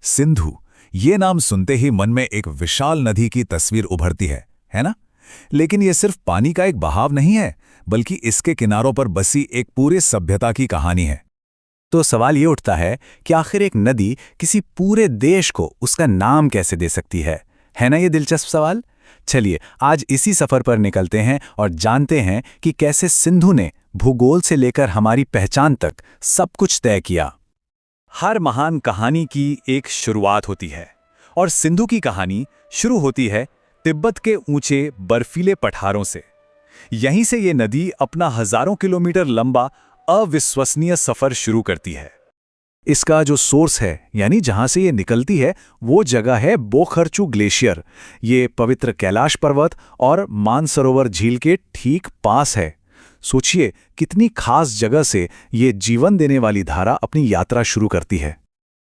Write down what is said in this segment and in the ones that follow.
सिंधु, ये नाम सुनते ही मन में एक विशाल नदी की तस्वीर उभरती है ना? लेकिन ये सिर्फ पानी का एक बहाव नहीं है, बल्कि इसके किनारों पर बसी एक पूरे सभ्यता की कहानी है। तो सवाल ये उठता है कि आखिर एक नदी किसी पूरे देश को उसका नाम कैसे दे सकती है ना ये दिलचस्प सवाल। चलिए आज इसी सफर पर निकलते हैं और जानते हैं कि कैसे सिंधु ने भूगोल से लेकर हमारी पहचान तक सब कुछ तय किया। हर महान कहानी की एक शुरुआत होती है और सिंधु की कहानी शुरू होती है तिब्बत के ऊंचे बर्फीले पठारों से। यहीं से ये नदी अपना हजारों किलोमीटर लंबा अविश्वसनीय सफर शुरू करती है। इसका जो सोर्स है यानी जहां से ये निकलती है वो जगह है बोखरचू ग्लेशियर। ये पवित्र कैलाश पर्वत और मानसरोवर झील के ठीक पास है। सोचिए कितनी खास जगह से ये जीवन देने वाली धारा अपनी यात्रा शुरू करती है।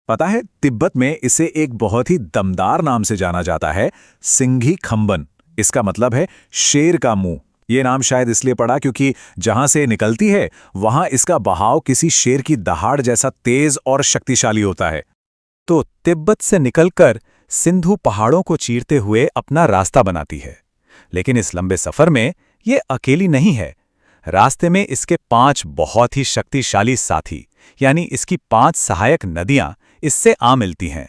पता है तिब्बत में इसे एक बहुत ही दमदार नाम से जाना जाता है, सिंघी खंबन। इसका मतलब है शेर का मुंह। ये नाम शायद इसलिए पड़ा क्योंकि जहां से निकलती है वहां इसका बहाव किसी शेर की दहाड़ जैसा तेज और शक्तिशाली होता है। तो तिब्बत से निकलकर सिंधु पहाड़ों को चीरते हुए अपना रास्ता बनाती है। लेकिन इस लंबे सफर में ये अकेली नहीं है। रास्ते में इसके 5 बहुत ही शक्तिशाली साथी यानी इसकी 5 सहायक नदियां इससे आ मिलती हैं।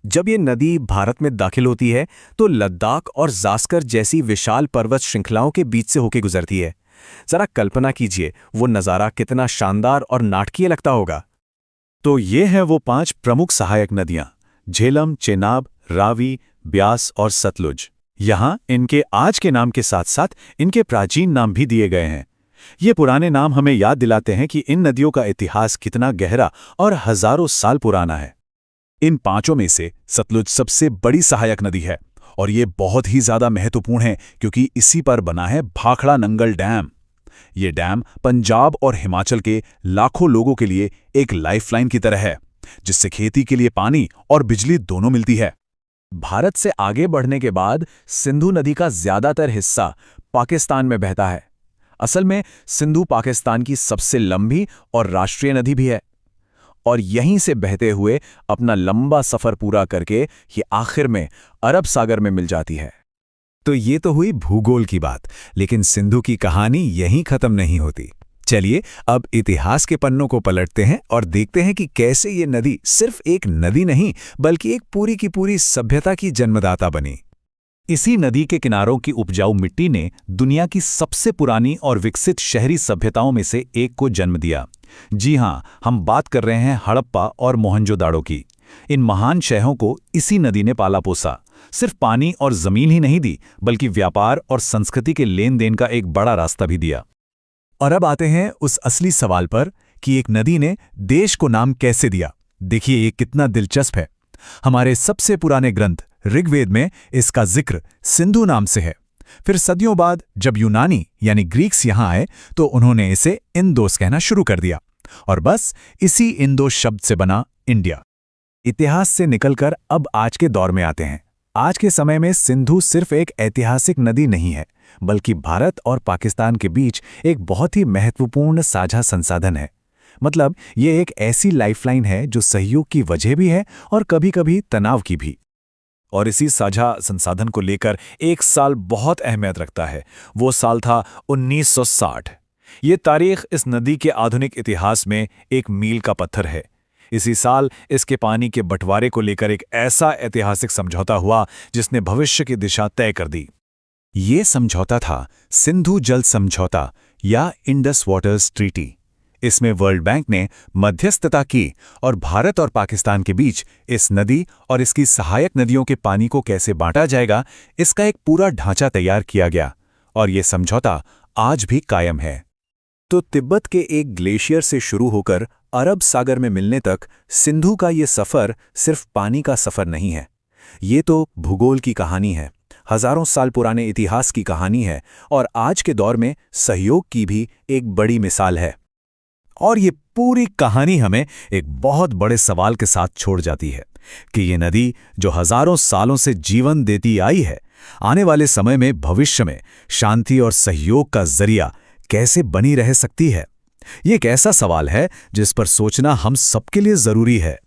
जब ये नदी भारत में दाखिल होती है तो लद्दाख और जास्कर जैसी विशाल पर्वत श्रृंखलाओं के बीच से होकर गुजरती है। जरा कल्पना कीजिए वो नज़ारा कितना शानदार और नाटकीय लगता होगा। तो ये हैं वो 5 प्रमुख सहायक नदियां, झेलम, चेनाब, रावी, ब्यास और सतलुज। यहाँ इनके आज के नाम के साथ साथ इनके प्राचीन नाम भी दिए गए हैं। ये पुराने नाम हमें याद दिलाते हैं कि इन नदियों का इतिहास कितना गहरा और हजारों साल पुराना है। इन 5 में से सतलुज सबसे बड़ी सहायक नदी है और ये बहुत ही ज्यादा महत्वपूर्ण है क्योंकि इसी पर बना है भाखड़ा नंगल डैम। ये डैम पंजाब और हिमाचल के लाखों लोगों के लिए एक लाइफलाइन की तरह है, जिससे खेती के लिए पानी और बिजली दोनों मिलती है। भारत से आगे बढ़ने के बाद सिंधु नदी का ज्यादातर हिस्सा पाकिस्तान में बहता है। असल में सिंधु पाकिस्तान की सबसे लंबी और राष्ट्रीय नदी भी है और यहीं से बहते हुए अपना लंबा सफर पूरा करके ये आखिर में अरब सागर में मिल जाती है। तो ये तो हुई भूगोल की बात, लेकिन सिंधु की कहानी यहीं खत्म नहीं होती। चलिए अब इतिहास के पन्नों को पलटते हैं और देखते हैं कि कैसे ये नदी सिर्फ एक नदी नहीं बल्कि एक पूरी की पूरी सभ्यता की जन्मदाता बनी। इसी नदी के किनारों की उपजाऊ मिट्टी ने दुनिया की सबसे पुरानी और विकसित शहरी सभ्यताओं में से एक को जन्म दिया। जी हां, हम बात कर रहे हैं हड़प्पा और मोहनजोदाड़ो की। इन महान शहरों को इसी नदी ने पाला पोसा। सिर्फ पानी और जमीन ही नहीं दी, बल्कि व्यापार और संस्कृति के लेन देन का एक बड़ा रास्ता भी दिया। और अब आते हैं उस असली सवाल पर कि एक नदी ने देश को नाम कैसे दिया। देखिए ये कितना दिलचस्प है। हमारे सबसे पुराने ग्रंथ ऋग्वेद में इसका जिक्र सिंधु नाम से है। फिर सदियों बाद जब यूनानी यानी ग्रीक्स यहां आए तो उन्होंने इसे इंदोस कहना शुरू कर दिया और बस इसी इंदोस शब्द से बना इंडिया। इतिहास से निकलकर अब आज के दौर में आते हैं। आज के समय में सिंधु सिर्फ एक ऐतिहासिक नदी नहीं है, बल्कि भारत और पाकिस्तान के बीच एक बहुत ही महत्वपूर्ण साझा संसाधन है। मतलब ये एक ऐसी लाइफलाइन है जो सहयोग की वजह भी है और कभी-कभी तनाव की भी। और इसी साझा संसाधन को लेकर एक साल बहुत अहमियत रखता है। वो साल था 1960। ये तारीख इस नदी के आधुनिक इतिहास में एक मील का पत्थर है। इसी साल इसके पानी के बंटवारे को लेकर एक ऐसा ऐतिहासिक समझौता हुआ जिसने भविष्य की दिशा तय कर दी। ये समझौता था सिंधु जल समझौता या इंडस वाटर्स ट्रीटी। इसमें वर्ल्ड बैंक ने मध्यस्थता की और भारत और पाकिस्तान के बीच इस नदी और इसकी सहायक नदियों के पानी को कैसे बांटा जाएगा, इसका एक पूरा ढांचा तैयार किया गया और ये समझौता आज भी कायम है। तो तिब्बत के एक ग्लेशियर से शुरू होकर अरब सागर में मिलने तक सिंधु का ये सफ़र सिर्फ पानी का सफ़र नहीं है। ये तो भूगोल की कहानी है, हजारों साल पुराने इतिहास की कहानी है और आज के दौर में सहयोग की भी एक बड़ी मिसाल है। और ये पूरी कहानी हमें एक बहुत बड़े सवाल के साथ छोड़ जाती है कि ये नदी जो हजारों सालों से जीवन देती आई है, आने वाले समय में भविष्य में शांति और सहयोग का जरिया कैसे बनी रह सकती है। ये एक ऐसा सवाल है जिस पर सोचना हम सबके लिए जरूरी है।